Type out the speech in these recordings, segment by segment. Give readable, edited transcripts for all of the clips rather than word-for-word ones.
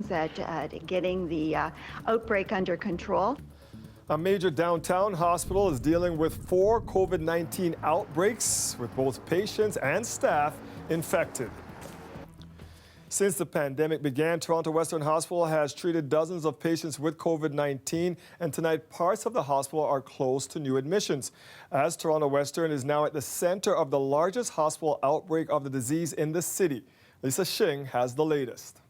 things at getting the outbreak under control. A major downtown hospital is dealing with 4 COVID-19 outbreaks, with both patients and staff infected. Since the pandemic began, Toronto Western Hospital has treated dozens of patients with COVID-19, and tonight parts of the hospital are closed to new admissions, as Toronto Western is now at the center of the largest hospital outbreak of the disease in the city. Lisa Shing has the latest.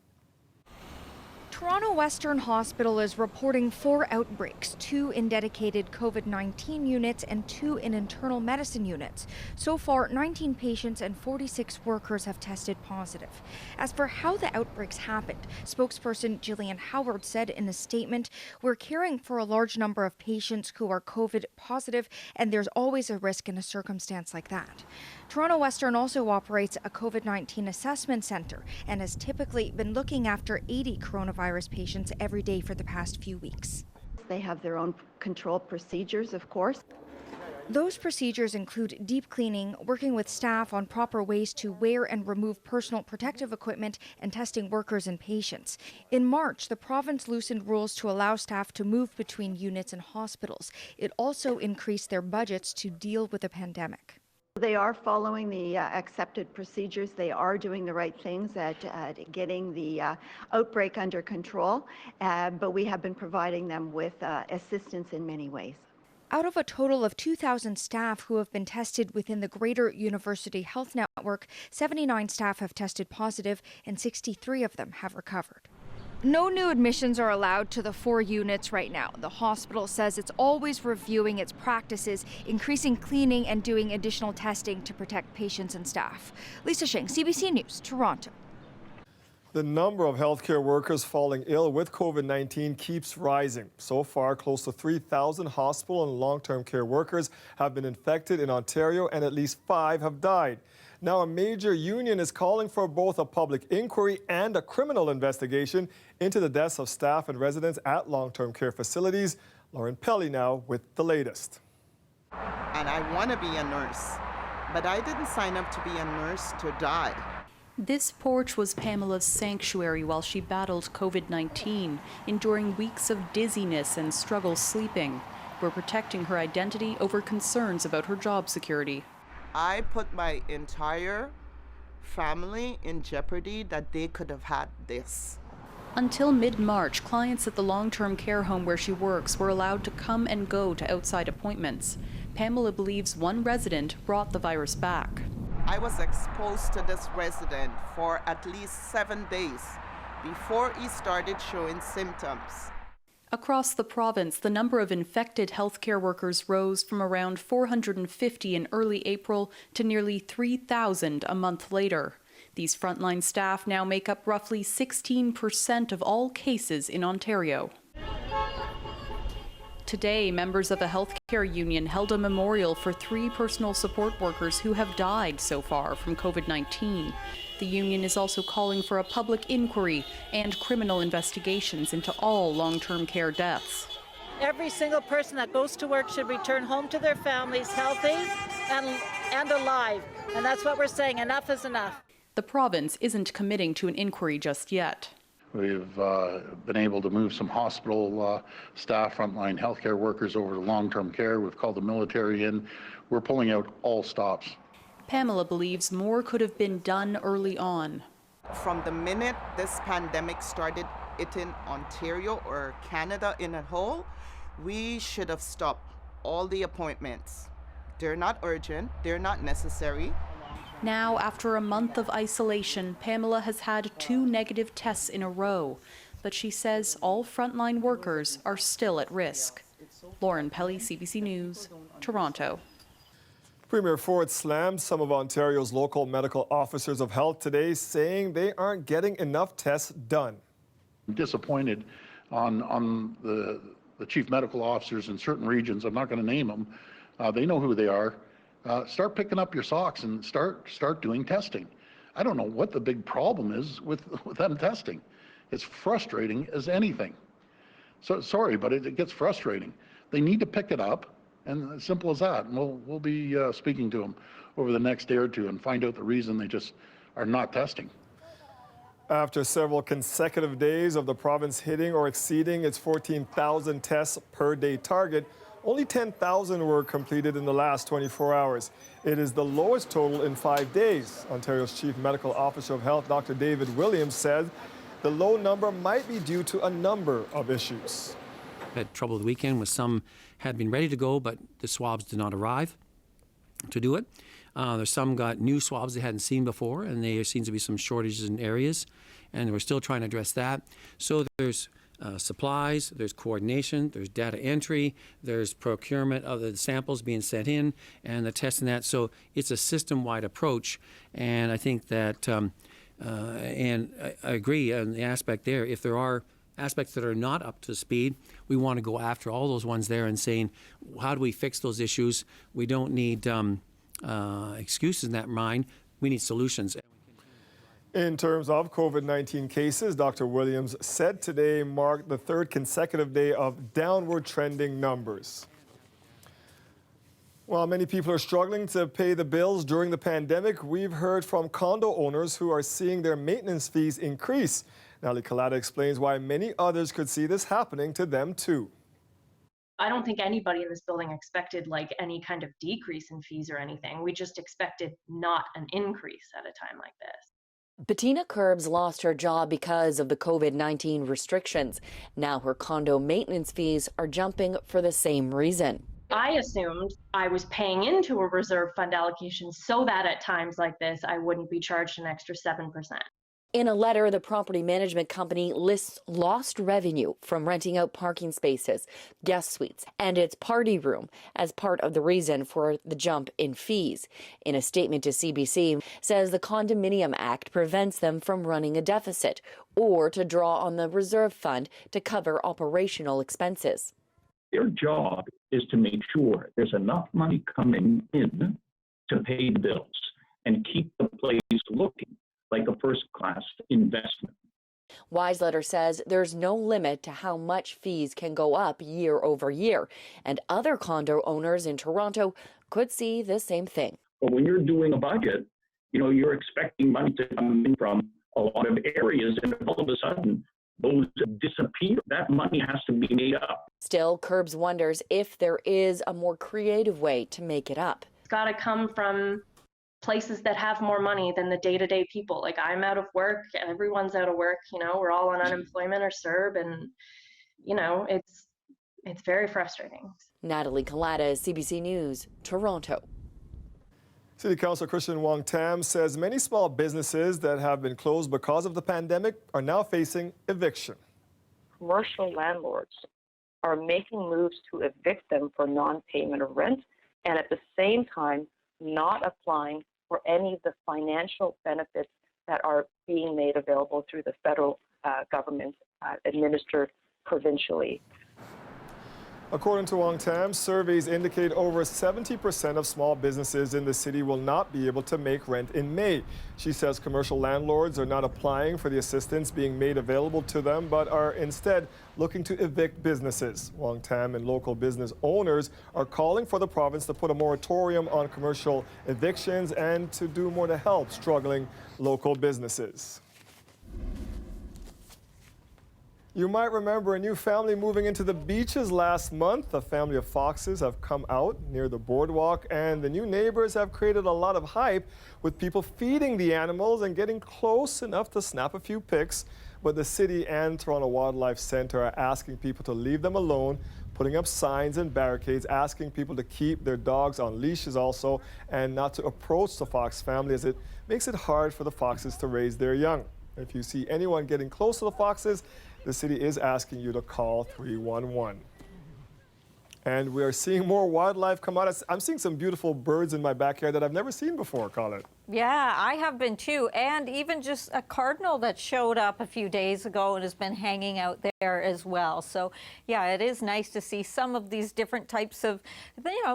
Toronto Western Hospital is reporting 4 outbreaks, 2 in dedicated COVID-19 units and 2 in internal medicine units. So far, 19 patients and 46 workers have tested positive. As for how the outbreaks happened, spokesperson Jillian Howard said in a statement, "We're caring for a large number of patients who are COVID positive, and there's always a risk in a circumstance like that." Toronto Western also operates a COVID-19 assessment center and has typically been looking after 80 coronavirus patients every day for the past few weeks. They have their own control procedures, of course. Those procedures include deep cleaning, working with staff on proper ways to wear and remove personal protective equipment, and testing workers and patients. In March, the province loosened rules to allow staff to move between units and hospitals. It also increased their budgets to deal with the pandemic. They are following the accepted procedures. They are doing the right things at getting the outbreak under control, but we have been providing them with assistance in many ways. Out of a total of 2,000 staff who have been tested within the Greater University Health Network, 79 staff have tested positive and 63 of them have recovered. No new admissions are allowed to the 4 units right now. The hospital says it's always reviewing its practices, increasing cleaning and doing additional testing to protect patients and staff. Lisa Shing, CBC News, Toronto. The number of healthcare workers falling ill with COVID-19 keeps rising. So far, close to 3,000 hospital and long-term care workers have been infected in Ontario, and at least 5 have died. Now, a major union is calling for both a public inquiry and a criminal investigation into the deaths of staff and residents at long-term care facilities. Lauren Pelly now with the latest. And I want to be a nurse, but I didn't sign up to be a nurse to die. This porch was Pamela's sanctuary while she battled COVID-19, enduring weeks of dizziness and struggle sleeping. We're protecting her identity over concerns about her job security. I put my entire family in jeopardy that they could have had this. Until mid-March, clients at the long-term care home where she works were allowed to come and go to outside appointments. Pamela believes one resident brought the virus back. I was exposed to this resident for at least 7 days before he started showing symptoms. Across the province, the number of infected healthcare workers rose from around 450 in early April to nearly 3,000 a month later. These frontline staff now make up roughly 16% of all cases in Ontario. Today, members of a healthcare union held a memorial for 3 personal support workers who have died so far from COVID-19. The union is also calling for a public inquiry and criminal investigations into all long-term care deaths. Every single person that goes to work should return home to their families healthy and alive. And that's what we're saying. Enough is enough. The province isn't committing to an inquiry just yet. We've been able to move some hospital staff, frontline healthcare workers over to long-term care. We've called the military in. We're pulling out all stops. Pamela believes more could have been done early on. From the minute this pandemic started hitting Ontario or Canada in a whole, we should have stopped all the appointments. They're not urgent, they're not necessary. Now, after a month of isolation, Pamela has had 2 negative tests in a row, but she says all frontline workers are still at risk. Lauren Pelly, CBC News, Toronto. Premier Ford slammed some of Ontario's local medical officers of health today, saying they aren't getting enough tests done. I'm disappointed on the chief medical officers in certain regions. I'm not going to name them. They know who they are. Start picking up your socks and start doing testing. I don't know what the big problem is with them testing. It's frustrating as anything. So sorry, but it gets frustrating. They need to pick it up, and as simple as that. And we'll be speaking to them over the next day or two and find out the reason they just are not testing. After several consecutive days of the province hitting or exceeding its 14,000 tests per day target, only 10,000 were completed in the last 24 hours. It is the lowest total in 5 days. Ontario's Chief Medical Officer of Health, Dr. David Williams, said the low number might be due to a number of issues. Had trouble the weekend with some had been ready to go, but the swabs did not arrive to do it. There's some got new swabs they hadn't seen before, and there seems to be some shortages in areas, and we're still trying to address that. So there's supplies, there's coordination, there's data entry, there's procurement of the samples being sent in, and the testing that. So it's a system-wide approach, and I think that, and I agree on the aspect there. If there are aspects that are not up to speed, we want to go after all those ones there and saying, how do we fix those issues? We don't need excuses in that mind. We need solutions. In terms of COVID-19 cases, Dr. Williams said today marked the third consecutive day of downward trending numbers. While many people are struggling to pay the bills during the pandemic, we've heard from condo owners who are seeing their maintenance fees increase. Natalie Kalata explains why many others could see this happening to them too. I don't think anybody in this building expected like any kind of decrease in fees or anything. We just expected not an increase at a time like this. Bettina Curbs lost her job because of the COVID-19 restrictions. Now her condo maintenance fees are jumping for the same reason. I assumed I was paying into a reserve fund allocation so that at times like this, I wouldn't be charged an extra 7%. In a letter, the property management company lists lost revenue from renting out parking spaces, guest suites, and its party room as part of the reason for the jump in fees. In a statement to CBC, says the Condominium Act prevents them from running a deficit or to draw on the reserve fund to cover operational expenses. Their job is to make sure there's enough money coming in to pay bills and keep the place looking like a first-class investment. Weisletter says there's no limit to how much fees can go up year over year, and other condo owners in Toronto could see the same thing. But when you're doing a budget, you're expecting money to come in from a lot of areas, and all of a sudden, those disappear. That money has to be made up. Still, Curbs wonders if there is a more creative way to make it up. It's got to come from places that have more money than the day-to-day people. Like, I'm out of work, everyone's out of work, we're all on unemployment or CERB, and it's very frustrating. Natalie Kalata, CBC News, Toronto. City Councilor Christian Wong-Tam says many small businesses that have been closed because of the pandemic are now facing eviction. Commercial landlords are making moves to evict them for non-payment of rent, and at the same time not applying for any of the financial benefits that are being made available through the federal government administered provincially. According to Wong-Tam, surveys indicate over 70% of small businesses in the city will not be able to make rent in May. She says commercial landlords are not applying for the assistance being made available to them, but are instead looking to evict businesses. Wong-Tam and local business owners are calling for the province to put a moratorium on commercial evictions and to do more to help struggling local businesses. You might remember a new family moving into the beaches last month. A family of foxes have come out near the boardwalk, and the new neighbors have created a lot of hype with people feeding the animals and getting close enough to snap a few pics. But the city and Toronto Wildlife Centre are asking people to leave them alone, putting up signs and barricades, asking people to keep their dogs on leashes also, and not to approach the fox family, as it makes it hard for the foxes to raise their young. If you see anyone getting close to the foxes, the city is asking you to call 311. And we are seeing more wildlife come out. I'm seeing some beautiful birds in my backyard that I've never seen before, Colin. Yeah, I have been too. And even just a cardinal that showed up a few days ago and has been hanging out there as well. So yeah, it is nice to see some of these different types of,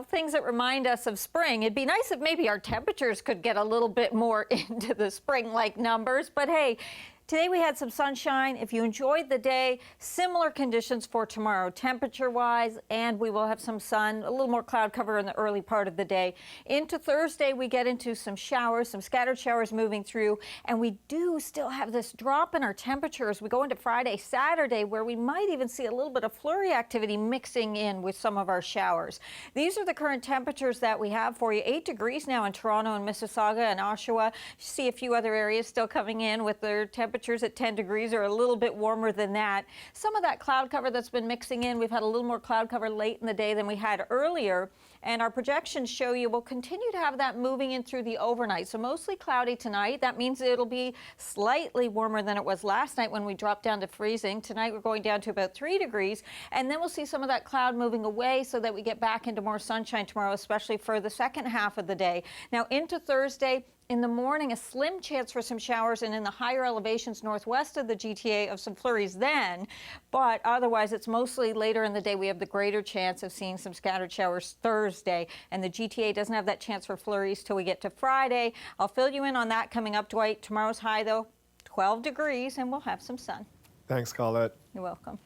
things that remind us of spring. It'd be nice if maybe our temperatures could get a little bit more into the spring-like numbers. But hey, Today we had some sunshine. If you enjoyed the day, similar conditions for tomorrow, temperature-wise, and we will have some sun, a little more cloud cover in the early part of the day. Into Thursday, we get into some showers, some scattered showers moving through, and we do still have this drop in our temperatures. We go into Friday, Saturday, where we might even see a little bit of flurry activity mixing in with some of our showers. These are the current temperatures that we have for you. 8 degrees now in Toronto and Mississauga and Oshawa. You see a few other areas still coming in with their temperatures at 10 degrees or a little bit warmer than that. Some of that cloud cover that's been mixing in, we've had a little more cloud cover late in the day than we had earlier, and our projections show you we'll continue to have that moving in through the overnight. So mostly cloudy tonight. That means it'll be slightly warmer than it was last night when we dropped down to freezing. Tonight we're going down to about 3 degrees, and then we'll see some of that cloud moving away so that we get back into more sunshine tomorrow, especially for the second half of the day. Now into Thursday, in the morning, a slim chance for some showers, and in the higher elevations northwest of the GTA of some flurries then, but otherwise it's mostly later in the day we have the greater chance of seeing some scattered showers Thursday, and the GTA doesn't have that chance for flurries till we get to Friday. I'll fill you in on that coming up, Dwight. Tomorrow's high, though, 12 degrees, and we'll have some sun. Thanks, Colette. You're welcome.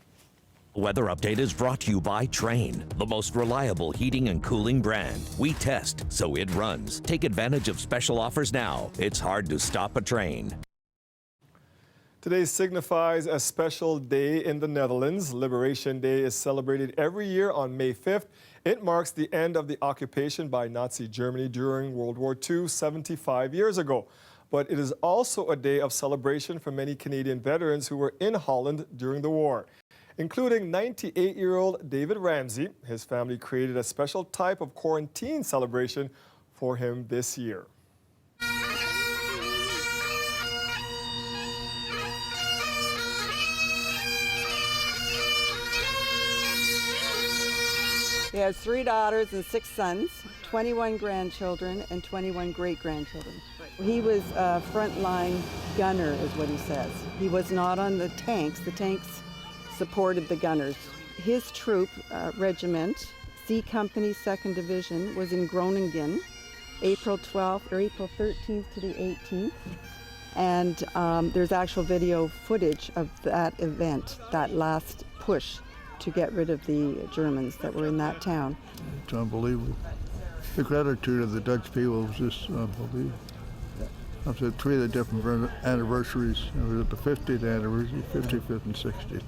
Weather Update is brought to you by Trane, the most reliable heating and cooling brand. We test, so it runs. Take advantage of special offers now. It's hard to stop a Trane. Today signifies a special day in the Netherlands. Liberation Day is celebrated every year on May 5th. It marks the end of the occupation by Nazi Germany during World War II 75 years ago. But it is also a day of celebration for many Canadian veterans who were in Holland during the war, including 98-year-old David Ramsey. His family created a special type of quarantine celebration for him this year. He has 3 daughters and 6 sons, 21 grandchildren, and 21 great-grandchildren. He was a frontline gunner, is what he says. He was not on the tanks. The tanks supported the gunners. His troop, regiment, C Company 2nd Division, was in Groningen, April 12th or April 13th to the 18th. And there's actual video footage of that event, that last push to get rid of the Germans that were in that town. It's unbelievable. The gratitude of the Dutch people was just unbelievable. I've had 3 of the different anniversaries. It was at the 50th anniversary, 55th and 60th.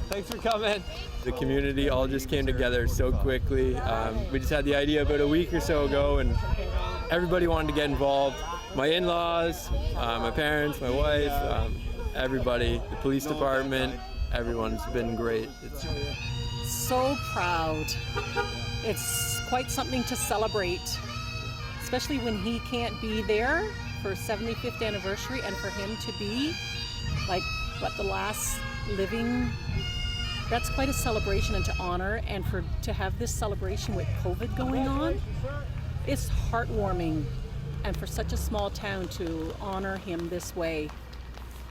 Thanks for coming. The community all just came together so quickly. We just had the idea about a week or so ago, and everybody wanted to get involved. My in-laws, my parents, my wife, everybody, the police department, everyone's been great. It's so proud. It's quite something to celebrate, especially when he can't be there for 75th anniversary, and for him to be like the last living. That's quite a celebration and to honor, and to have this celebration with COVID going on, it's heartwarming. And for such a small town to honor him this way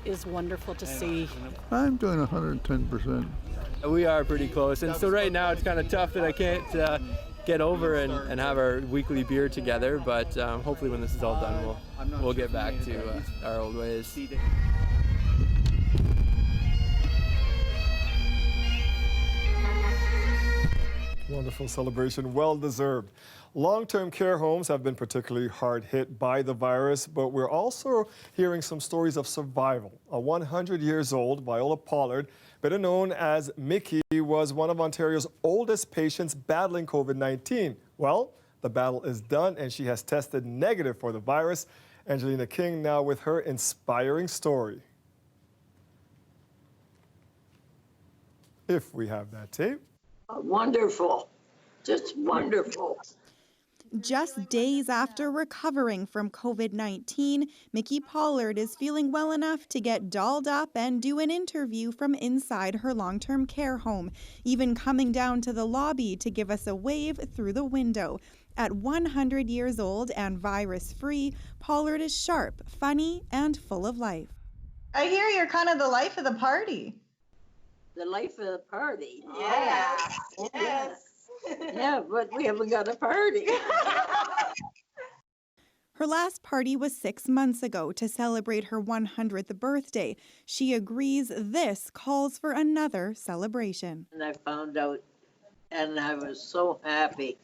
is wonderful to see. I'm doing 110%. We are pretty close, and so right now it's kind of tough that I can't get over and have our weekly beer together, but hopefully when this is all done, we'll get back to our old ways. Wonderful celebration, well deserved. Long-term care homes have been particularly hard hit by the virus, but we're also hearing some stories of survival. A 100 years old Viola Pollard, better known as Mickey, was one of Ontario's oldest patients battling COVID-19. Well, the battle is done and she has tested negative for the virus. Angelina King now with her inspiring story. If we have that tape. Wonderful, just wonderful. Just days after recovering from COVID-19, Mickey Pollard is feeling well enough to get dolled up and do an interview from inside her long-term care home, even coming down to the lobby to give us a wave through the window. At 100 years old and virus-free, Pollard is sharp, funny, and full of life. I hear you're kind of the life of the party. The life of the party. Yeah. Yes. Yeah, but we haven't got a party. Her last party was 6 months ago to celebrate her 100th birthday. She agrees this calls for another celebration. And I found out, and I was so happy.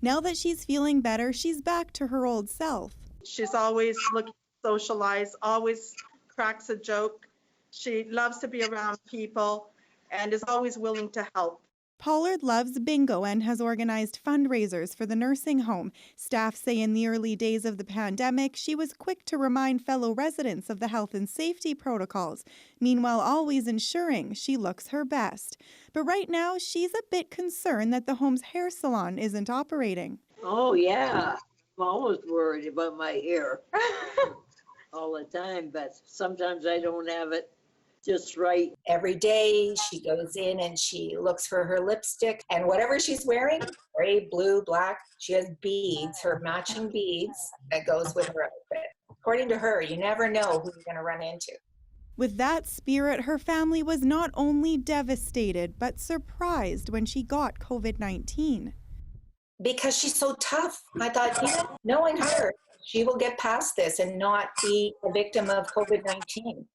Now that she's feeling better, she's back to her old self. She's always looking to socialize, always cracks a joke. She loves to be around people and is always willing to help. Pollard loves bingo and has organized fundraisers for the nursing home. Staff say in the early days of the pandemic, she was quick to remind fellow residents of the health and safety protocols, meanwhile always ensuring she looks her best. But right now, she's a bit concerned that the home's hair salon isn't operating. Oh, yeah. I'm always worried about my hair all the time, but sometimes I don't have it just right. Every day she goes in and she looks for her lipstick, and whatever she's wearing, gray, blue, black, she has beads, her matching beads that goes with her outfit. According to her, you never know who you're going to run into. With that spirit, her family was not only devastated, but surprised when she got COVID-19. Because she's so tough. I thought, knowing her, she will get past this and not be a victim of COVID-19.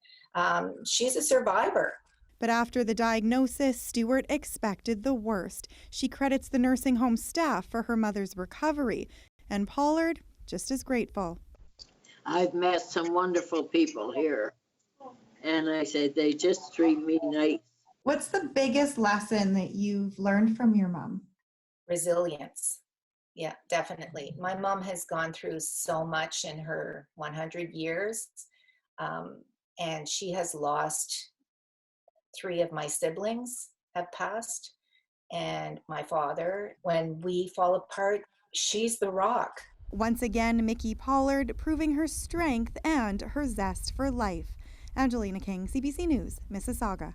She's a survivor. But after the diagnosis, Stewart expected the worst. She credits the nursing home staff for her mother's recovery, and Pollard just as grateful. I've met some wonderful people here, and I said they just treat me nice. What's the biggest lesson that you've learned from your mom? Resilience. Yeah, definitely. My mom has gone through so much in her 100 years. And she has lost 3 of my siblings have passed, and my father. When we fall apart, she's the rock. Once again, Mickey Pollard proving her strength and her zest for life. Angelina King, CBC News, Mississauga.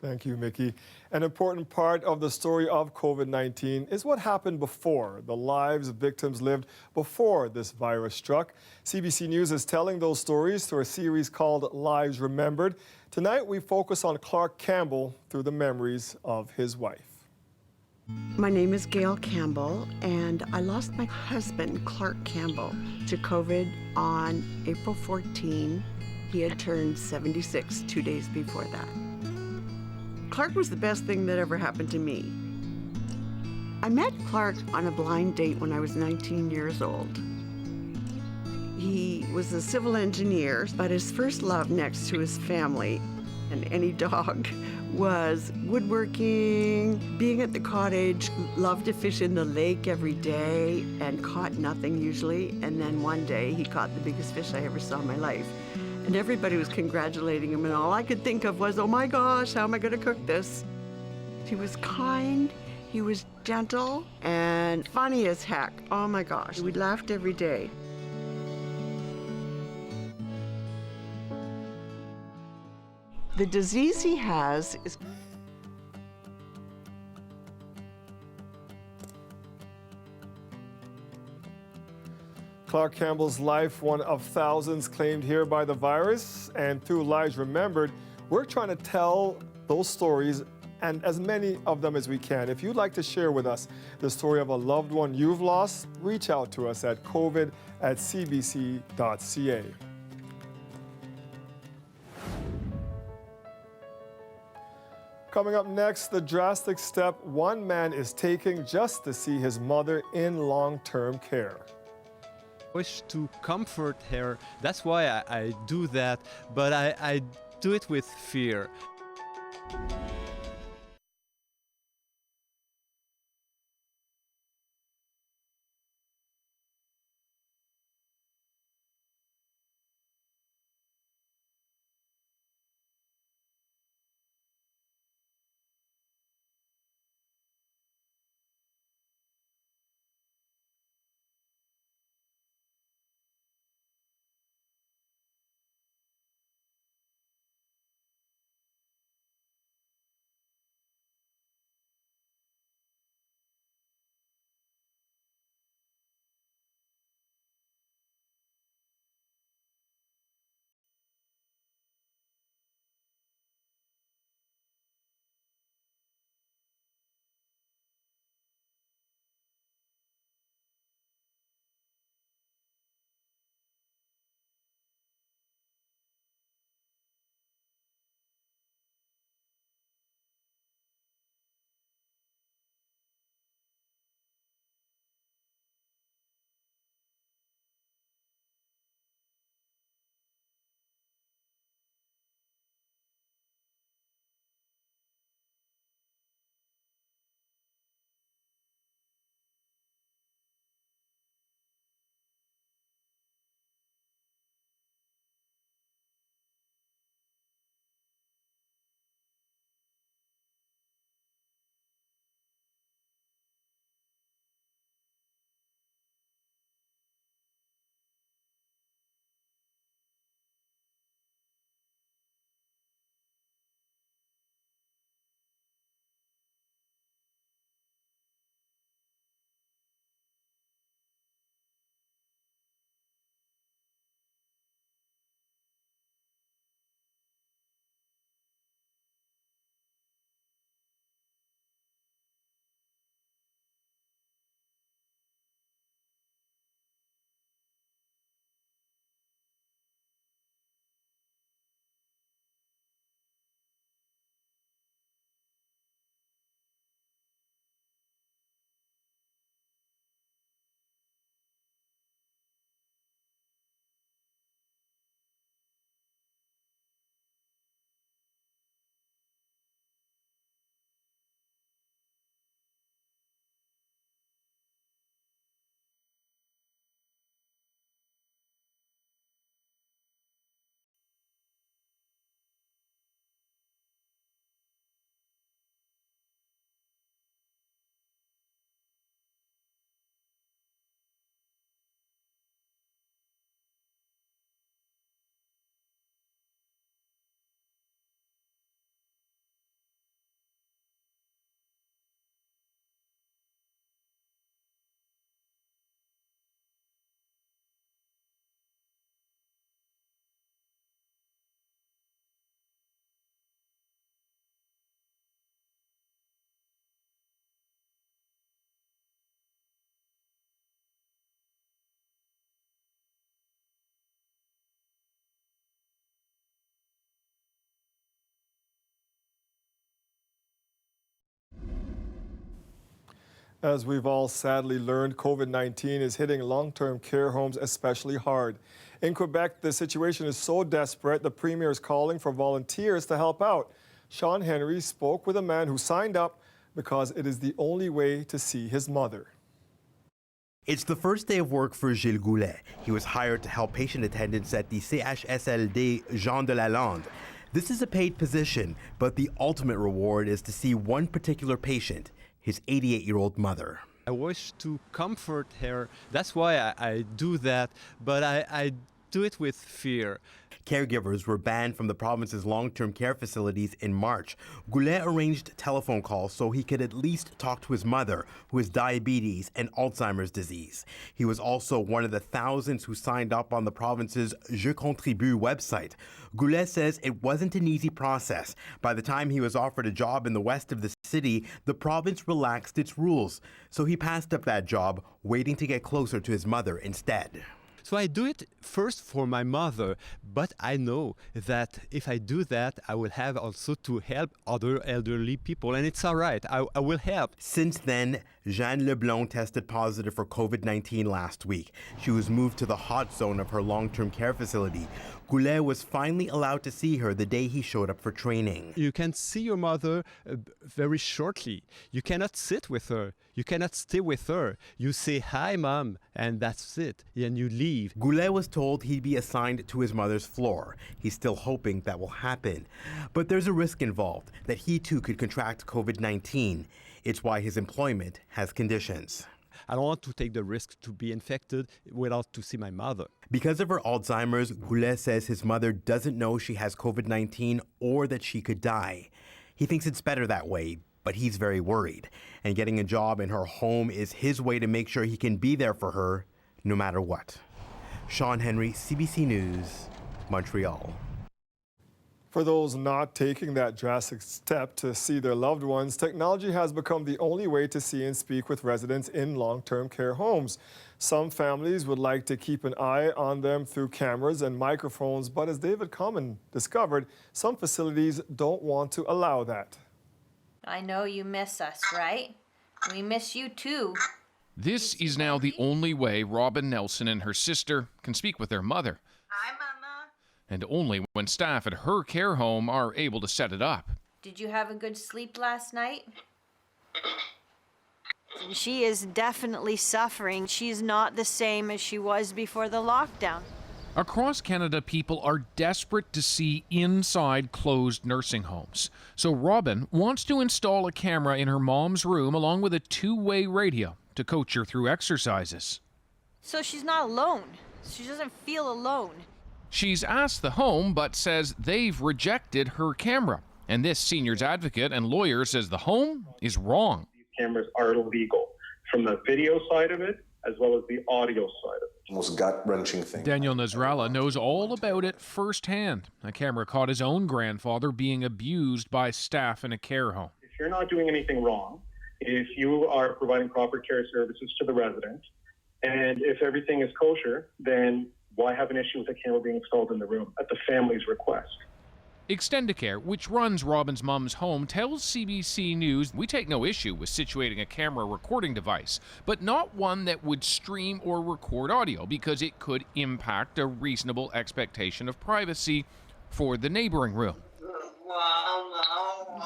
Thank you, Mickey. An important part of the story of COVID-19 is what happened before, the lives victims lived before this virus struck. CBC News is telling those stories through a series called Lives Remembered. Tonight, we focus on Clark Campbell through the memories of his wife. My name is Gail Campbell, and I lost my husband, Clark Campbell, to COVID on April 14. He had turned 76 2 days before that. Clark was the best thing that ever happened to me. I met Clark on a blind date when I was 19 years old. He was a civil engineer, but his first love next to his family and any dog was woodworking, being at the cottage, loved to fish in the lake every day and caught nothing usually. And then one day he caught the biggest fish I ever saw in my life. And everybody was congratulating him, and all I could think of was, oh my gosh, how am I gonna cook this? He was kind, he was gentle, and funny as heck. Oh my gosh, we laughed every day. The disease he has is Clark Campbell's life, one of thousands claimed here by the virus, and through Lives Remembered, we're trying to tell those stories and as many of them as we can. If you'd like to share with us the story of a loved one you've lost, reach out to us at covid@cbc.ca. Coming up next, the drastic step one man is taking just to see his mother in long-term care. Wish to comfort her. That's why I do that, but I do it with fear. As we've all sadly learned, COVID-19 is hitting long-term care homes especially hard. In Quebec, the situation is so desperate, the Premier is calling for volunteers to help out. Sean Henry spoke with a man who signed up because it is the only way to see his mother. It's the first day of work for Gilles Goulet. He was hired to help patient attendants at the CHSLD Jean de Lalande. This is a paid position, but the ultimate reward is to see one particular patient, his 88-year-old mother. I wish to comfort her. That's why I do that, but I do it with fear. Caregivers were banned from the province's long-term care facilities in March. Goulet arranged telephone calls so he could at least talk to his mother, who has diabetes and Alzheimer's disease. He was also one of the thousands who signed up on the province's Je Contribue website. Goulet says it wasn't an easy process. By the time he was offered a job in the west of the city, the province relaxed its rules. So he passed up that job, waiting to get closer to his mother instead. So I do it first for my mother, but I know that if I do that, I will have also to help other elderly people, and it's all right. I will help. Since then, Jeanne Leblond tested positive for COVID-19 last week. She was moved to the hot zone of her long-term care facility. Goulet was finally allowed to see her the day he showed up for training. You can see your mother very shortly. You cannot sit with her. You cannot stay with her. You say, "Hi, Mom," and that's it. And you leave. Goulet was told he'd be assigned to his mother's floor. He's still hoping that will happen. But there's a risk involved that he too could contract COVID-19. It's why his employment has conditions. I don't want to take the risk to be infected without to see my mother. Because of her Alzheimer's, Goulet says his mother doesn't know she has COVID-19 or that she could die. He thinks it's better that way, but he's very worried. And getting a job in her home is his way to make sure he can be there for her no matter what. Sean Henry, CBC News, Montreal. For those not taking that drastic step to see their loved ones, technology has become the only way to see and speak with residents in long-term care homes. Some families would like to keep an eye on them through cameras and microphones, but as David Common discovered, some facilities don't want to allow that. I know you miss us, right? We miss you too. This is now the only way Robin Nelson and her sister can speak with their mother. Hi, Mama. And only when staff at her care home are able to set it up. Did you have a good sleep last night? She is definitely suffering. She's not the same as she was before the lockdown. Across Canada, people are desperate to see inside closed nursing homes. So Robin wants to install a camera in her mom's room along with a two-way radio to coach her through exercises. So she's not alone. She doesn't feel alone. She's asked the home, but says they've rejected her camera. And this seniors advocate and lawyer says the home is wrong. These cameras are illegal from the video side of it as well as the audio side of it. Most gut-wrenching thing. Daniel Nasrallah knows all about it firsthand. A camera caught his own grandfather being abused by staff in a care home. If you're not doing anything wrong, if you are providing proper care services to the resident, and if everything is kosher, then why have an issue with a camera being installed in the room at the family's request? Extendicare, which runs Robin's mom's home, tells CBC News we take no issue with situating a camera recording device, but not one that would stream or record audio because it could impact a reasonable expectation of privacy for the neighboring room.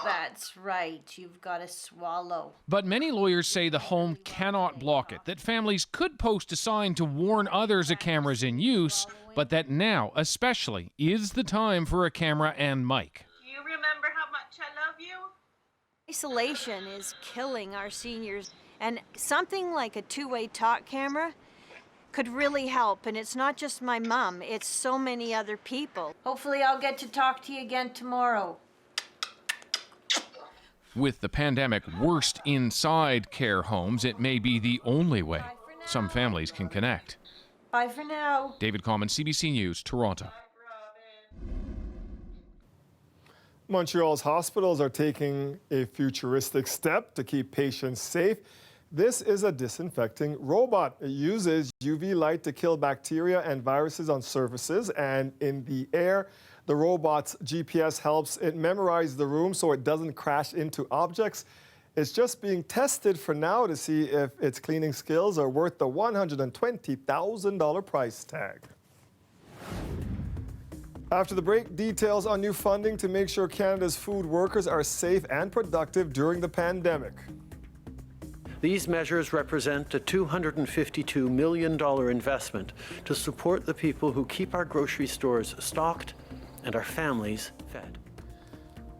That's right. You've got to swallow. But many lawyers say the home cannot block it, that families could post a sign to warn others a camera's in use, but that now, especially, is the time for a camera and mic. Do you remember how much I love you? Isolation is killing our seniors, and something like a two-way talk camera could really help. And it's not just my mom, it's so many other people. Hopefully I'll get to talk to you again tomorrow. With the pandemic worst inside care homes, it may be the only way some families can connect. Bye for now. David Common, CBC News, Toronto. Montreal's hospitals are taking a futuristic step to keep patients safe. This is a disinfecting robot. It uses UV light to kill bacteria and viruses on surfaces and in the air. The robot's GPS helps it memorize the room so it doesn't crash into objects. It's just being tested for now to see if its cleaning skills are worth the $120,000 price tag. After the break, details on new funding to make sure Canada's food workers are safe and productive during the pandemic. These measures represent a $252 million investment to support the people who keep our grocery stores stocked and our families fed.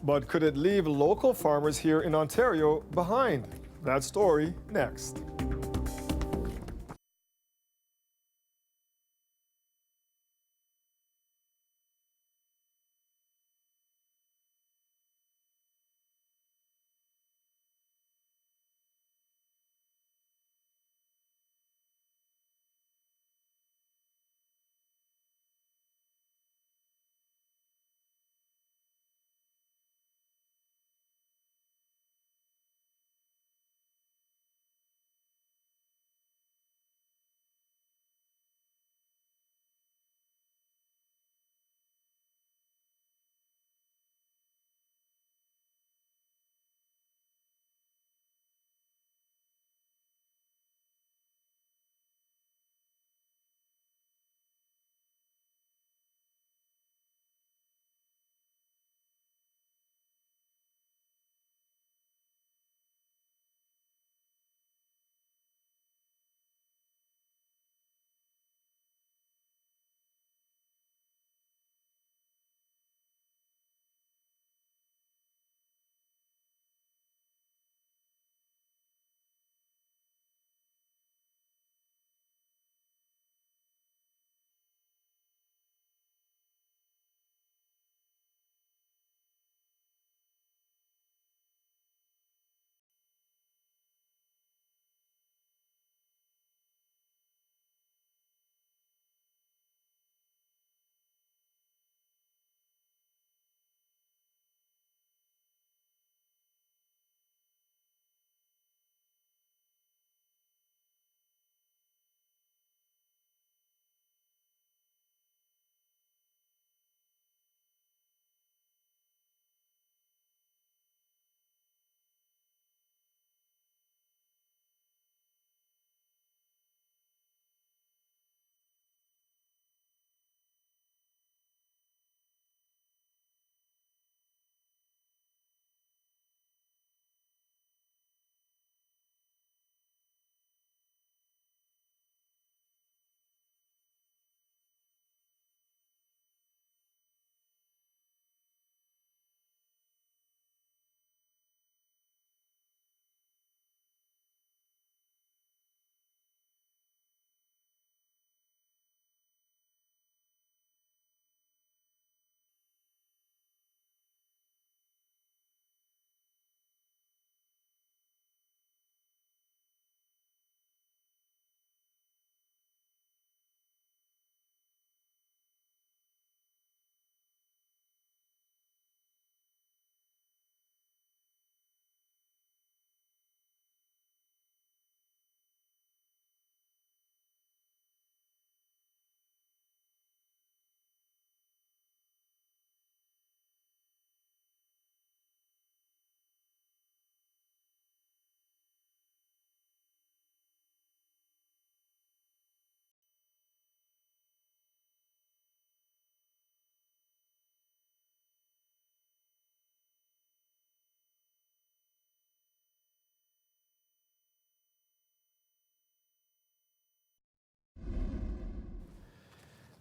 But could it leave local farmers here in Ontario behind? That story next.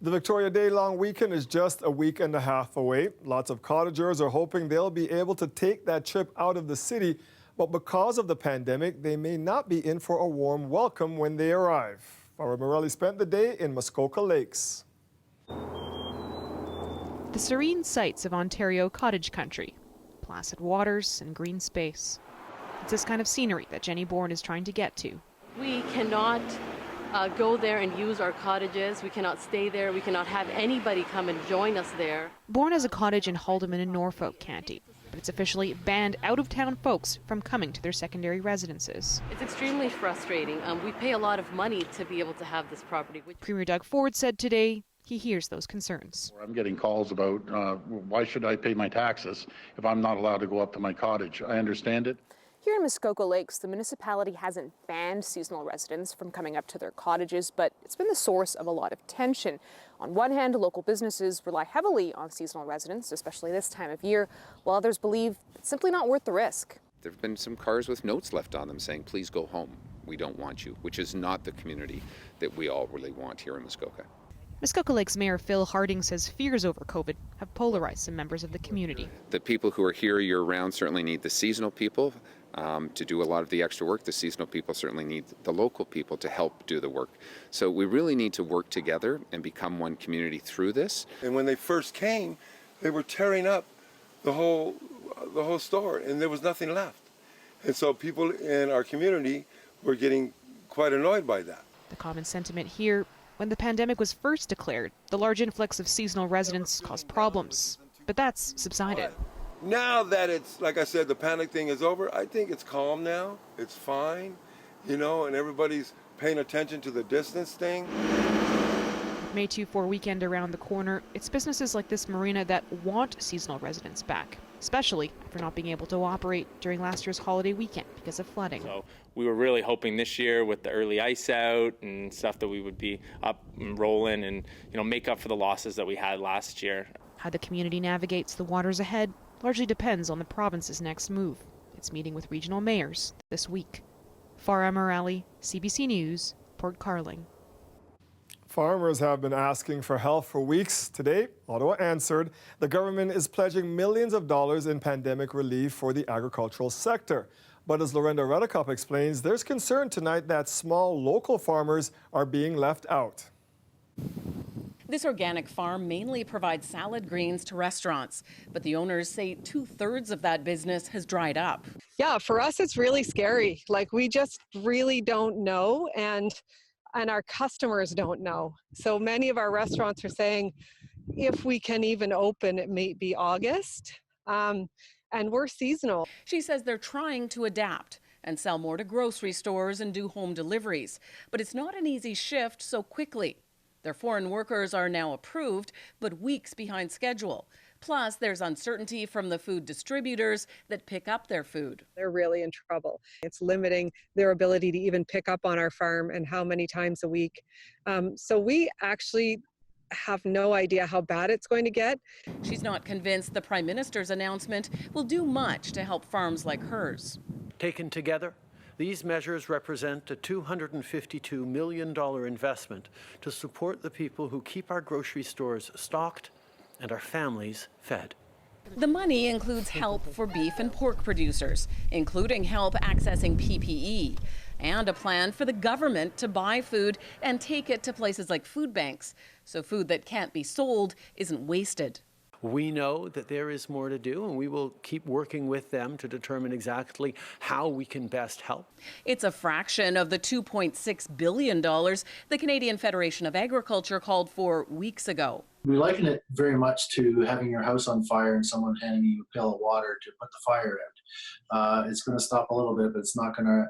The Victoria Day long weekend is just a week and a half away. Lots of cottagers are hoping they'll be able to take that trip out of the city, but because of the pandemic, they may not be in for a warm welcome when they arrive. Farah Morelli spent the day in Muskoka Lakes. The serene sights of Ontario cottage country, placid waters and green space. It's this kind of scenery that Jenny Bourne is trying to get to. We cannot go there and use our cottages. We cannot stay there. We cannot have anybody come and join us there. Bourne has a cottage in Haldeman in Norfolk County, but it's officially banned out-of-town folks from coming to their secondary residences. It's extremely frustrating. We pay a lot of money to be able to have this property. Premier Doug Ford said today he hears those concerns. I'm getting calls about why should I pay my taxes if I'm not allowed to go up to my cottage? I understand it. Here in Muskoka Lakes, the municipality hasn't banned seasonal residents from coming up to their cottages, but it's been the source of a lot of tension. On one hand, local businesses rely heavily on seasonal residents, especially this time of year, while others believe it's simply not worth the risk. There have been some cars with notes left on them saying, please go home. We don't want you, which is not the community that we all really want here in Muskoka. Muskoka Lakes Mayor Phil Harding says fears over COVID have polarized some members of the community. The people who are here year-round certainly need the seasonal people to do a lot of the extra work. The seasonal people certainly need the local people to help do the work. So we really need to work together and become one community through this. And when they first came, they were tearing up the whole store, and there was nothing left. And so people in our community were getting quite annoyed by that. The common sentiment here, when the pandemic was first declared, the large influx of seasonal residents caused problems. But that's subsided. Now that it's, like I said, the panic thing is over, I think it's calm now. It's fine, you know, and everybody's paying attention to the distance thing. With May 2-4 weekend around the corner, it's businesses like this marina that want seasonal residents back, especially after not being able to operate during last year's holiday weekend because of flooding. So we were really hoping this year with the early ice out and stuff that we would be up and rolling and, you know, make up for the losses that we had last year. How the community navigates the waters ahead largely depends on the province's next move. It's meeting with regional mayors this week. Farah Morali, CBC News, Port Carling. Farmers have been asking for help for weeks. Today, Ottawa answered. The government is pledging millions of dollars in pandemic relief for the agricultural sector. But as Lorenda Redekop explains, there's concern tonight that small local farmers are being left out. This organic farm mainly provides salad greens to restaurants, but the owners say 2/3 of that business has dried up. Yeah, for us it's really scary. Like, we just really don't know, and our customers don't know. So many of our restaurants are saying if we can even open, it may be August, and we're seasonal. She says they're trying to adapt and sell more to grocery stores and do home deliveries, but it's not an easy shift so quickly. Their foreign workers are now approved, but weeks behind schedule. Plus, there's uncertainty from the food distributors that pick up their food. They're really in trouble. It's limiting their ability to even pick up on our farm and how many times a week. So we actually have no idea how bad it's going to get. She's not convinced the Prime Minister's announcement will do much to help farms like hers. Taken together, these measures represent a $252 million investment to support the people who keep our grocery stores stocked and our families fed. The money includes help for beef and pork producers, including help accessing PPE, and a plan for the government to buy food and take it to places like food banks, so food that can't be sold isn't wasted. We know that there is more to do, and we will keep working with them to determine exactly how we can best help. It's a fraction of the $2.6 billion the Canadian Federation of Agriculture called for weeks ago. We liken it very much to having your house on fire and someone handing you a pail of water to put the fire out. It's going to stop a little bit, but it's not going to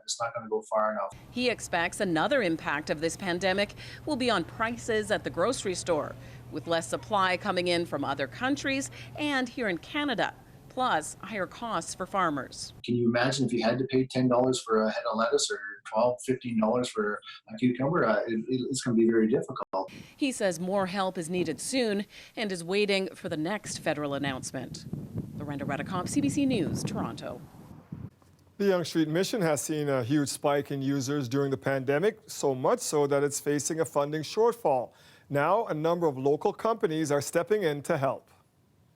go far enough. He expects another impact of this pandemic will be on prices at the grocery store, with less supply coming in from other countries and here in Canada, plus higher costs for farmers. Can you imagine if you had to pay $10 for a head of lettuce or $12, $15 for a cucumber? It's going to be very difficult. He says more help is needed soon and is waiting for the next federal announcement. Lorenda Redekop, CBC News, Toronto. The Yonge Street Mission has seen a huge spike in users during the pandemic, so much so that it's facing a funding shortfall. Now, a number of local companies are stepping in to help.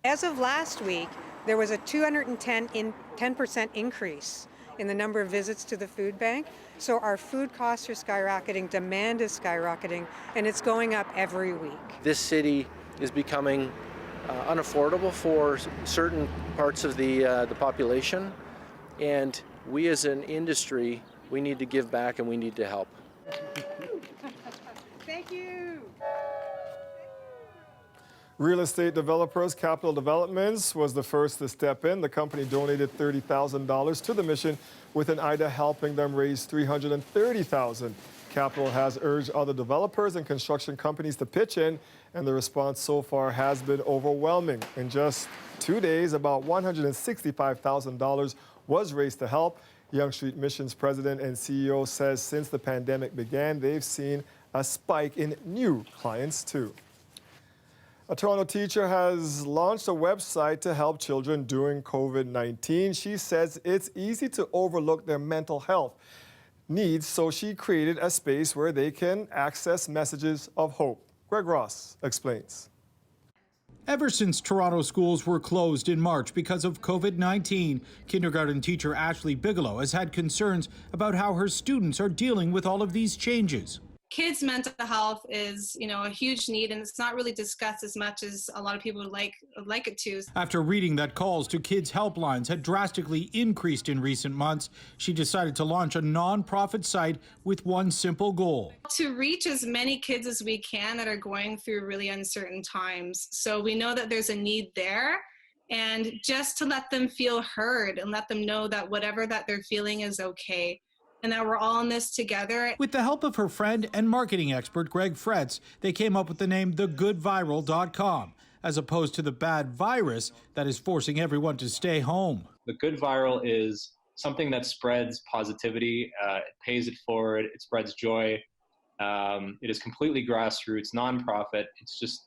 As of last week, there was a 210% increase in the number of visits to the food bank. So our food costs are skyrocketing, demand is skyrocketing, and it's going up every week. This city is becoming unaffordable for certain parts of the population, and we as an industry, we need to give back and we need to help. Thank you. Real estate developers Capital Developments was the first to step in. The company donated $30,000 to the mission, with an IDA helping them raise $330,000. Capital has urged other developers and construction companies to pitch in, and the response so far has been overwhelming. In just 2 days, about $165,000 was raised to help. Yonge Street Mission's president and CEO says since the pandemic began, they've seen a spike in new clients too. A Toronto teacher has launched a website to help children during COVID-19. She says it's easy to overlook their mental health needs, so she created a space where they can access messages of hope. Greg Ross explains. Ever since Toronto schools were closed in March because of COVID-19, kindergarten teacher Ashley Bigelow has had concerns about how her students are dealing with all of these changes. Kids' mental health is, a huge need, and it's not really discussed as much as a lot of people would like it to. After reading that calls to kids' helplines had drastically increased in recent months, she decided to launch a non-profit site with one simple goal: to reach as many kids as we can that are going through really uncertain times. So we know that there's a need there, and just to let them feel heard and let them know that whatever that they're feeling is okay, and that we're all in this together. With the help of her friend and marketing expert Greg Fretz, they came up with the name thegoodviral.com, as opposed to the bad virus that is forcing everyone to stay home. The Good Viral is something that spreads positivity, it pays it forward, it spreads joy. It is completely grassroots, nonprofit. It's just,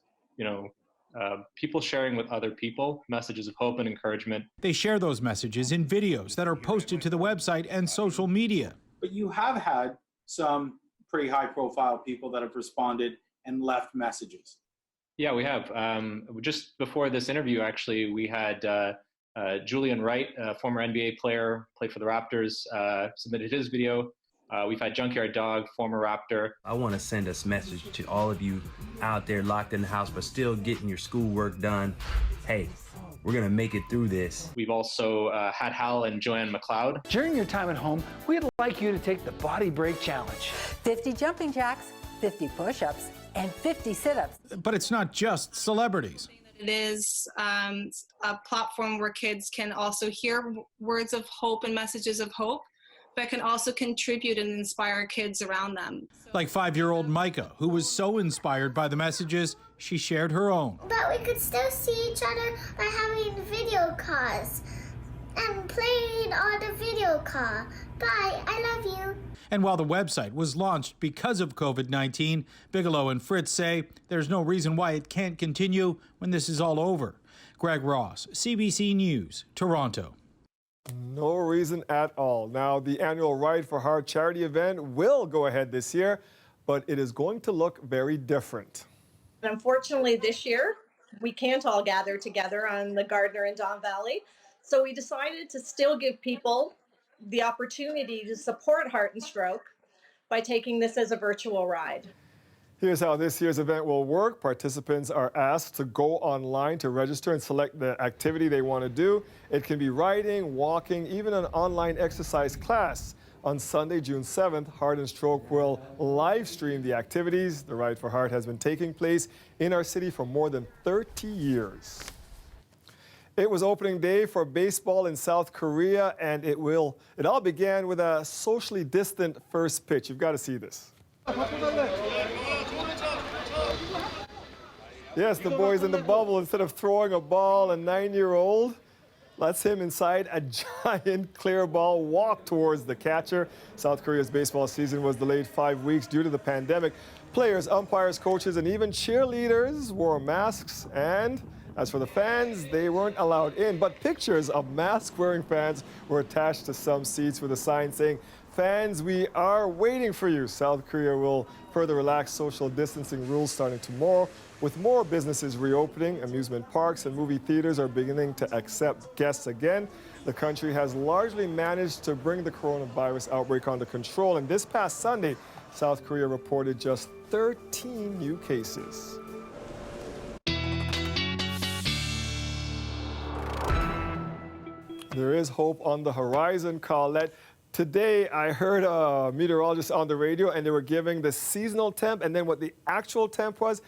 people sharing with other people messages of hope and encouragement. They share those messages in videos that are posted to the website and social media. But you have had some pretty high-profile people that have responded and left messages. Yeah, we have. Just before this interview, actually, we had Julian Wright, a former NBA player, played for the Raptors, submitted his video. We've had Junkyard Dog, former Raptor. I want to send a message to all of you out there locked in the house but still getting your schoolwork done. Hey, we're going to make it through this. We've also had Hal and Joanne McLeod. During your time at home, we'd like you to take the Body Break Challenge. 50 jumping jacks, 50 push-ups, and 50 sit-ups. But it's not just celebrities. It is a platform where kids can also hear words of hope and messages of hope, but can also contribute and inspire kids around them. Like 5-year-old Micah, who was so inspired by the messages, she shared her own. But we could still see each other by having video calls and playing on the video call. Bye, I love you. And while the website was launched because of COVID-19, Bigelow and Fritz say there's no reason why it can't continue when this is all over. Greg Ross, CBC News, Toronto. No reason at all. Now, the annual Ride for Heart charity event will go ahead this year, but it is going to look very different. Unfortunately, this year, we can't all gather together on the Gardner and Don Valley, so we decided to still give people the opportunity to support Heart and Stroke by taking this as a virtual ride. Here's how this year's event will work. Participants are asked to go online to register and select the activity they want to do. It can be riding, walking, even an online exercise class. On Sunday, June 7th, Heart and Stroke will live stream the activities. The Ride for Heart has been taking place in our city for more than 30 years. It was opening day for baseball in South Korea, and it all began with a socially distant first pitch. You've got to see this. Yes, the boys in the bubble, instead of throwing a ball, a 9-year-old lets him inside a giant clear ball walk towards the catcher. South Korea's baseball season was delayed 5 weeks due to the pandemic. Players, umpires, coaches, and even cheerleaders wore masks, and as for the fans, they weren't allowed in. But pictures of mask-wearing fans were attached to some seats with a sign saying, "Fans, we are waiting for you." South Korea will further relax social distancing rules starting tomorrow. With more businesses reopening, amusement parks and movie theaters are beginning to accept guests again. The country has largely managed to bring the coronavirus outbreak under control. And this past Sunday, South Korea reported just 13 new cases. There is hope on the horizon, Colette. Today, I heard a meteorologist on the radio, and they were giving the seasonal temp and then what the actual temp was.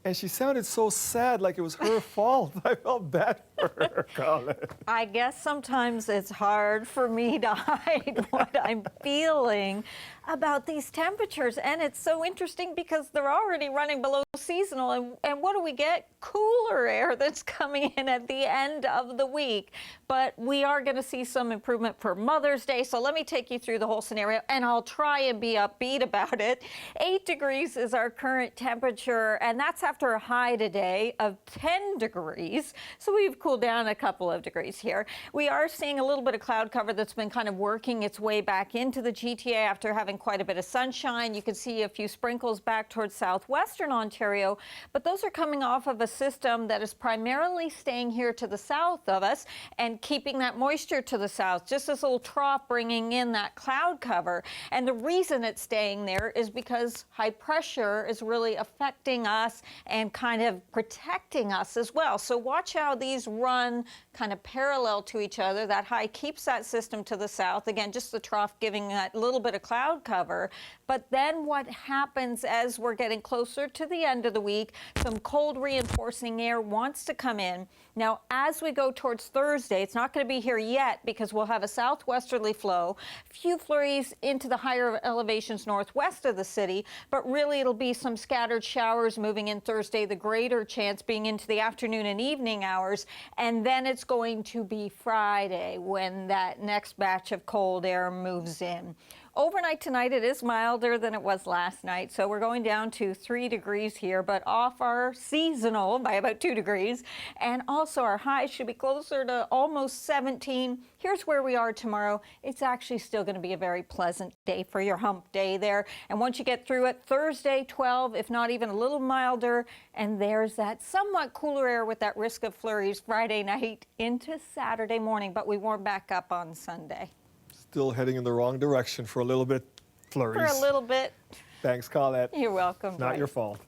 And she sounded so sad, like it was her fault. I felt bad for her, Colin. I guess sometimes it's hard for me to hide what I'm feeling about these temperatures. And it's so interesting because they're already running below seasonal, and what do we get? Cooler air that's coming in at the end of the week. But we are going to see some improvement for Mother's Day. So let me take you through the whole scenario, and I'll try and be upbeat about it. 8 degrees is our current temperature, and that's after a high today of 10 degrees. So we've cooled down a couple of degrees here. We are seeing a little bit of cloud cover that's been kind of working its way back into the GTA after having quite a bit of sunshine. You can see a few sprinkles back towards southwestern Ontario, but those are coming off of a system that is primarily staying here to the south of us and keeping that moisture to the south, just this little trough bringing in that cloud cover. And the reason it's staying there is because high pressure is really affecting us and kind of protecting us as well. So watch how these run kind of parallel to each other. That high keeps that system to the south. Again, just the trough giving that little bit of cloud cover. But then what happens as we're getting closer to the end of the week, some cold reinforcing air wants to come in. Now, as we go towards Thursday, it's not going to be here yet because we'll have a southwesterly flow, a few flurries into the higher elevations northwest of the city, but really it'll be some scattered showers moving in Thursday, the greater chance being into the afternoon and evening hours. And then it's going to be Friday when that next batch of cold air moves in. Overnight tonight, it is milder than it was last night, so we're going down to 3 degrees here, but off our seasonal by about 2 degrees. And also our high should be closer to almost 17. Here's where we are tomorrow. It's actually still going to be a very pleasant day for your hump day there. And once you get through it, Thursday 12, if not even a little milder. And there's that somewhat cooler air with that risk of flurries Friday night into Saturday morning, but we warm back up on Sunday. Still heading in the wrong direction for a little bit. Flurries. For a little bit. Thanks, Colette. You're welcome. Not your fault.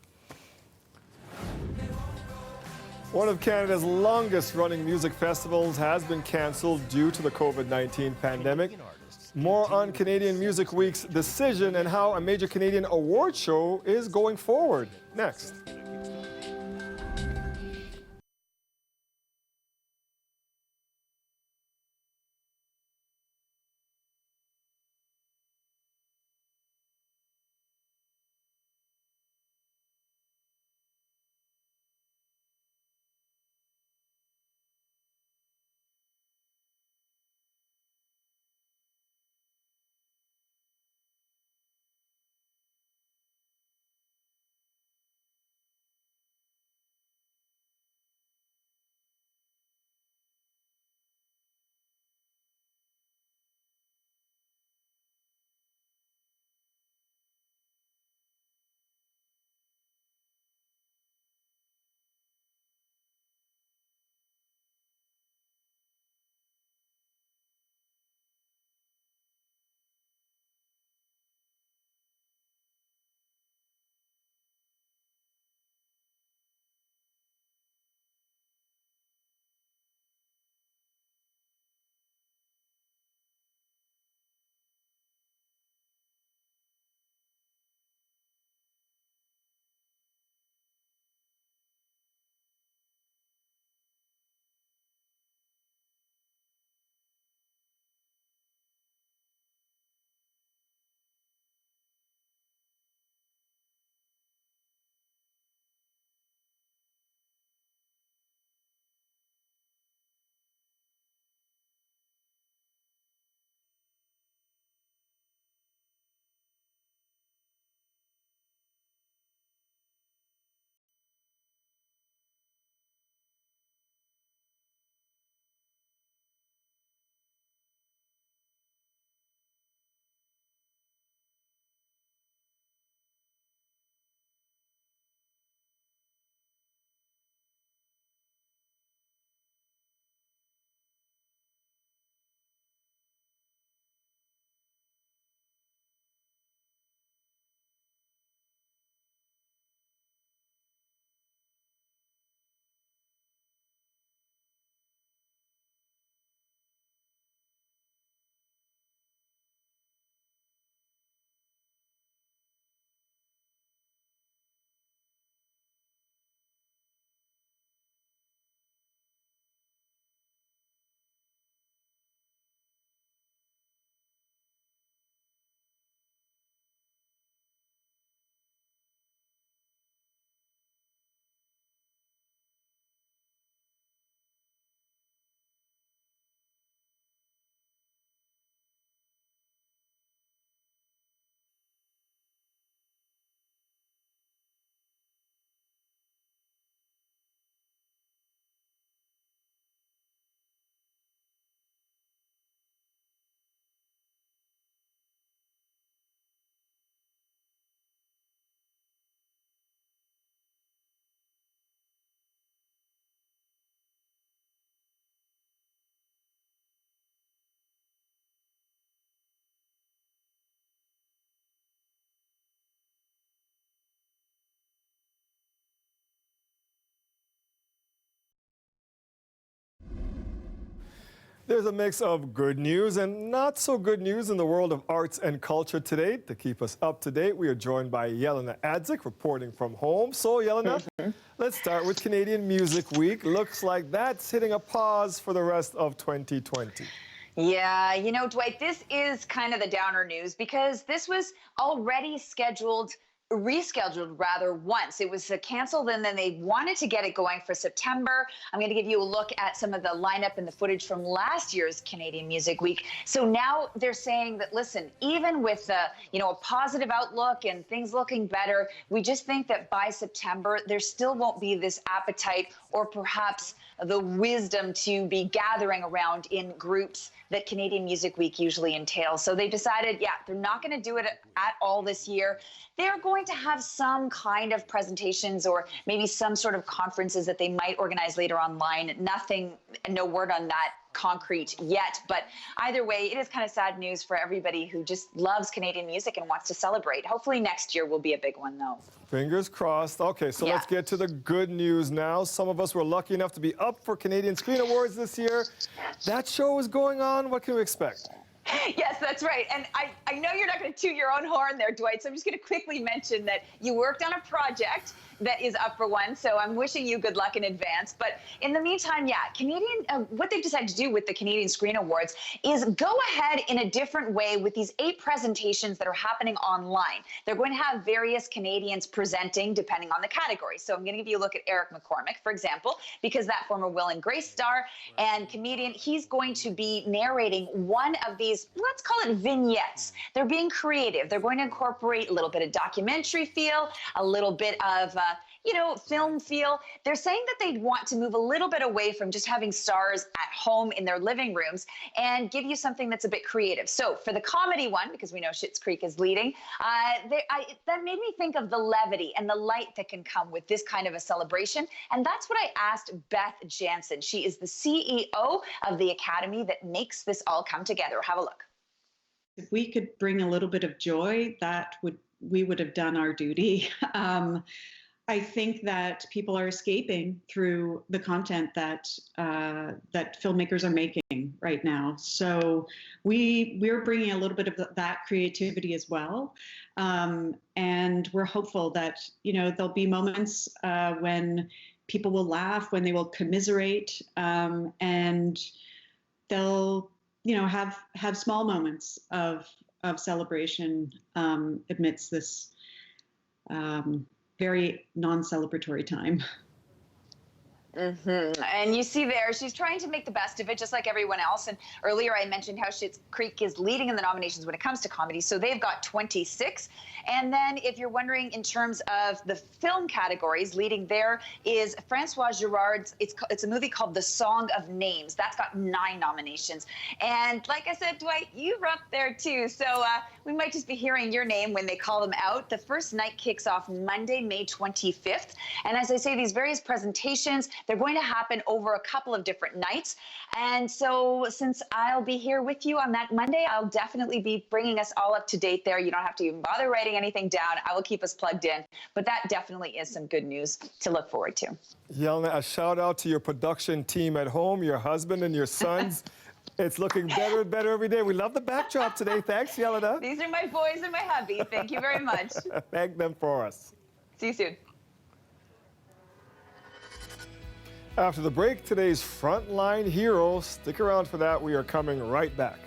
One of Canada's longest running music festivals has been cancelled due to the COVID-19 pandemic. More on Canadian Music Week's decision and how a major Canadian award show is going forward. Next. There's a mix of good news and not so good news in the world of arts and culture today. To keep us up to date, we are joined by Yelena Adzik, reporting from home. So, Yelena, let's start with Canadian Music Week. Looks like that's hitting a pause for the rest of 2020. Yeah, you know, Dwight, this is kind of the downer news because this was already rescheduled rather once. It was canceled and then they wanted to get it going for September. I'm going to give you a look at some of the lineup and the footage from last year's Canadian Music Week. So now they're saying that, listen, even with a positive outlook and things looking better, we just think that by September, there still won't be this appetite or perhaps the wisdom to be gathering around in groups that Canadian Music Week usually entails. So they decided, yeah, they're not going to do it at all this year. They're going to have some kind of presentations or maybe some sort of conferences that they might organize later online. No word on that concrete yet. But either way, it is kind of sad news for everybody who just loves Canadian music and wants to celebrate. Hopefully next year will be a big one, though. Fingers crossed. Okay, so let's get to the good news now. Some of us were lucky enough to be up for Canadian Screen Awards this year. That show is going on. What can we expect? Yes, that's right. And I know you're not going to toot your own horn there, Dwight, so I'm just going to quickly mention that you worked on a project that is up for one, so I'm wishing you good luck in advance. But in the meantime, what they've decided to do with the Canadian Screen Awards is go ahead in a different way with these 8 presentations that are happening online. They're going to have various Canadians presenting depending on the category. So I'm going to give you a look at Eric McCormick, for example, because that former Will and Grace star and comedian, he's going to be narrating one of these, let's call it vignettes. They're being creative. They're going to incorporate a little bit of documentary feel, a little bit of film feel. They're saying that they want to move a little bit away from just having stars at home in their living rooms and give you something that's a bit creative. So for the comedy one, because we know Schitt's Creek is leading, that made me think of the levity and the light that can come with this kind of a celebration. And that's what I asked Beth Jansen. She is the CEO of the Academy that makes this all come together. Have a look. If we could bring a little bit of joy, we would have done our duty. I think that people are escaping through the content that filmmakers are making right now. So we're bringing a little bit of that creativity as well, and we're hopeful that there'll be moments when people will laugh, when they will commiserate, and they'll have small moments of celebration amidst this very non-celebratory time. And you see there, she's trying to make the best of it, just like everyone else. And earlier I mentioned how Schitt's Creek is leading in the nominations when it comes to comedy. So they've got 26. And then if you're wondering in terms of the film categories, leading there is Francois Girard's, it's a movie called The Song of Names. That's got 9 nominations. And like I said, Dwight, you were up there too. So we might just be hearing your name when they call them out. The first night kicks off Monday, May 25th. And as I say, these various presentations, they're going to happen over a couple of different nights. And so since I'll be here with you on that Monday, I'll definitely be bringing us all up to date there. You don't have to even bother writing anything down. I will keep us plugged in. But that definitely is some good news to look forward to. Yelena, a shout out to your production team at home, your husband and your sons. It's looking better and better every day. We love the backdrop today. Thanks, Yelena. These are my boys and my hubby. Thank you very much. Thank them for us. See you soon. After the break, today's Frontline Hero. Stick around for that. We are coming right back.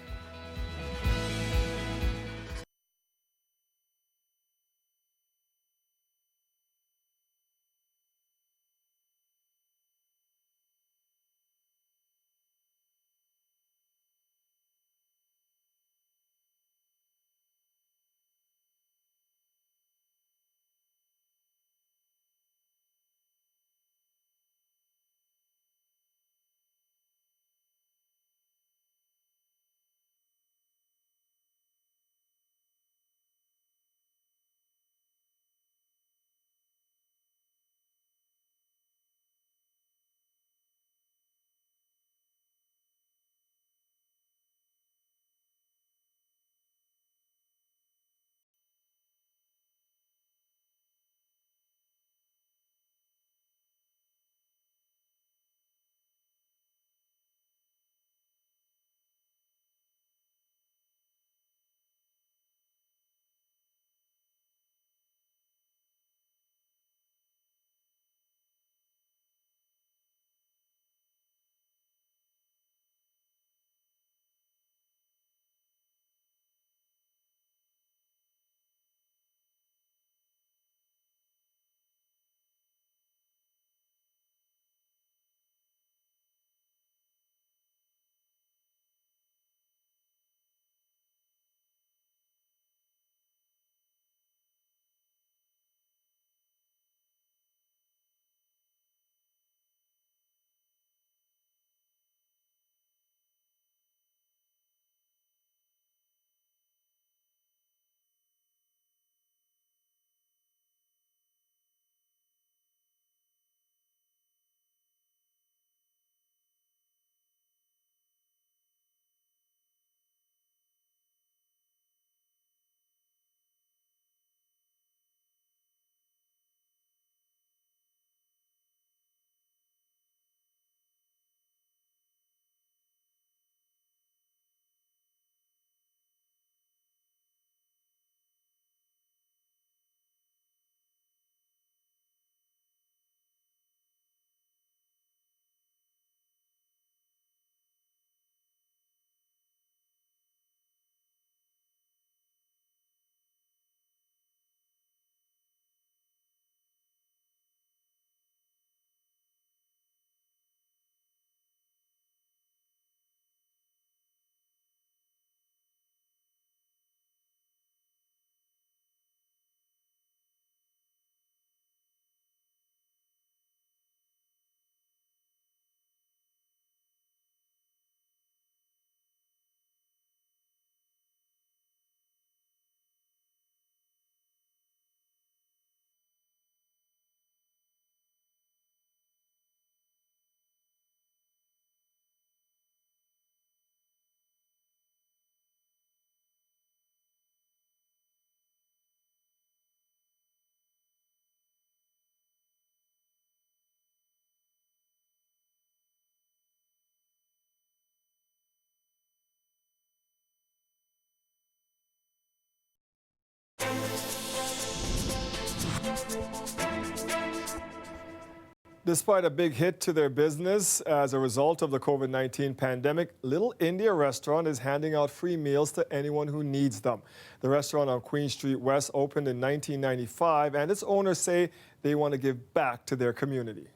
Despite a big hit to their business as a result of the COVID-19 pandemic, Little India Restaurant is handing out free meals to anyone who needs them. The restaurant on Queen Street West opened in 1995, and its owners say they want to give back to their community.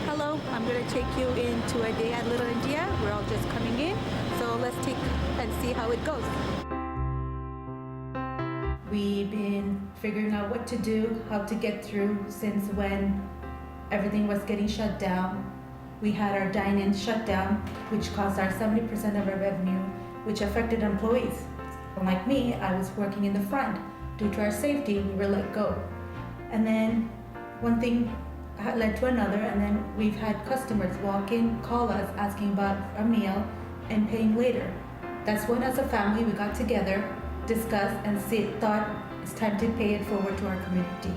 Hello, I'm going to take you into a day at Little India. We're all just coming in, so let's take and see how it goes. We've been figuring out what to do, how to get through since when everything was getting shut down. We had our dine-in shut down, which cost our 70% of our revenue, which affected employees. Like me, I was working in the front. Due to our safety, we were let go. And then one thing led to another, and then we've had customers walk in, call us, asking about a meal and paying later. That's when, as a family, we got together, discussed, and thought it's time to pay it forward to our community.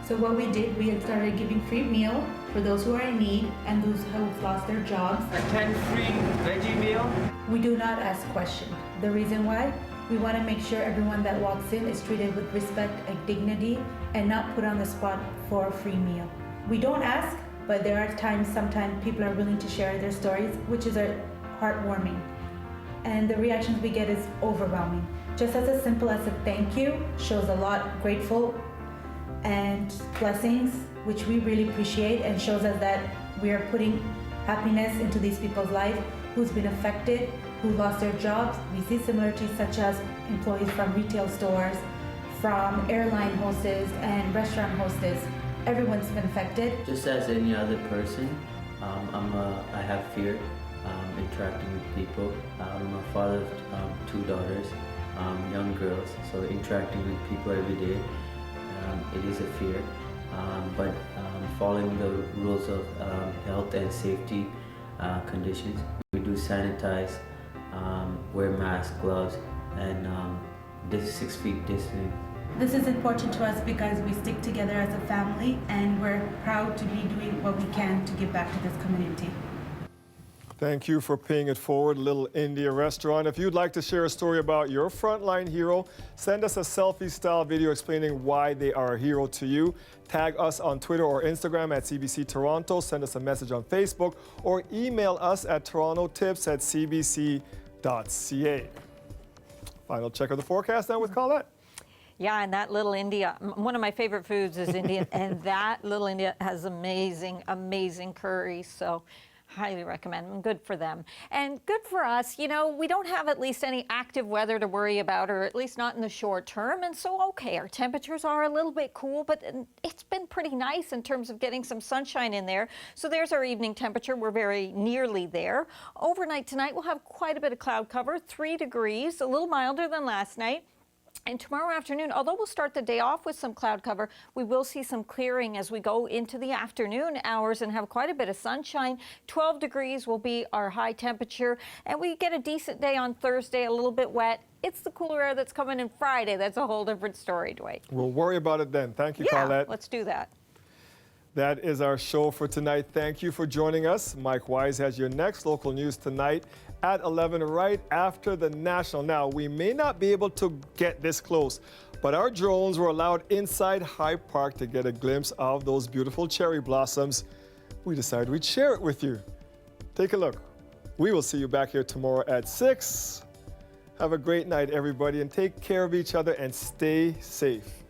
So what we did, we had started giving free meal for those who are in need and those who've lost their jobs. A 10 free veggie meal? We do not ask questions. The reason why? We want to make sure everyone that walks in is treated with respect and dignity and not put on the spot for a free meal. We don't ask, but there are times, sometimes people are willing to share their stories, which is heartwarming. And the reactions we get is overwhelming. Just as simple as a thank you shows a lot grateful and blessings, which we really appreciate, and shows us that we are putting happiness into these people's life who's been affected, who lost their jobs. We see similarities such as employees from retail stores, from airline hostess and restaurant hostess. Everyone's been affected. Just as any other person, I have fear interacting with people. I'm a father of 2 daughters, young girls, so interacting with people every day, it is a fear. But following the rules of health and safety conditions, we do sanitize, wear masks, gloves, and 6 feet distance. This is important to us because we stick together as a family, and we're proud to be doing what we can to give back to this community. Thank you for paying it forward, Little India Restaurant. If you'd like to share a story about your frontline hero, send us a selfie-style video explaining why they are a hero to you. Tag us on Twitter or Instagram at CBC Toronto. Send us a message on Facebook or email us at torontotips@cbc.ca. Final check of the forecast now with Colette. Yeah, and that Little India, one of my favorite foods is Indian, and that Little India has amazing, amazing curry. So highly recommend them. Good for them. And good for us. You know, we don't have at least any active weather to worry about, or at least not in the short term. And so, okay, our temperatures are a little bit cool, but it's been pretty nice in terms of getting some sunshine in there. So there's our evening temperature. We're very nearly there. Overnight tonight, we'll have quite a bit of cloud cover, 3 degrees, a little milder than last night. And tomorrow afternoon, although we'll start the day off with some cloud cover, we will see some clearing as we go into the afternoon hours and have quite a bit of sunshine. 12 degrees will be our high temperature, and we get a decent day on Thursday, a little bit wet. It's the cooler air that's coming in Friday. That's a whole different story, Dwight. We'll worry about it then. Thank you, Yeah, Colette. let's do that. That is our show for tonight. Thank you for joining us. Mike Wise has your next local news tonight at 11, right after the National. Now, we may not be able to get this close, but our drones were allowed inside High Park to get a glimpse of those beautiful cherry blossoms. We decided we'd share it with you. Take a look. We will see you back here tomorrow at 6. Have a great night, everybody, and take care of each other and stay safe.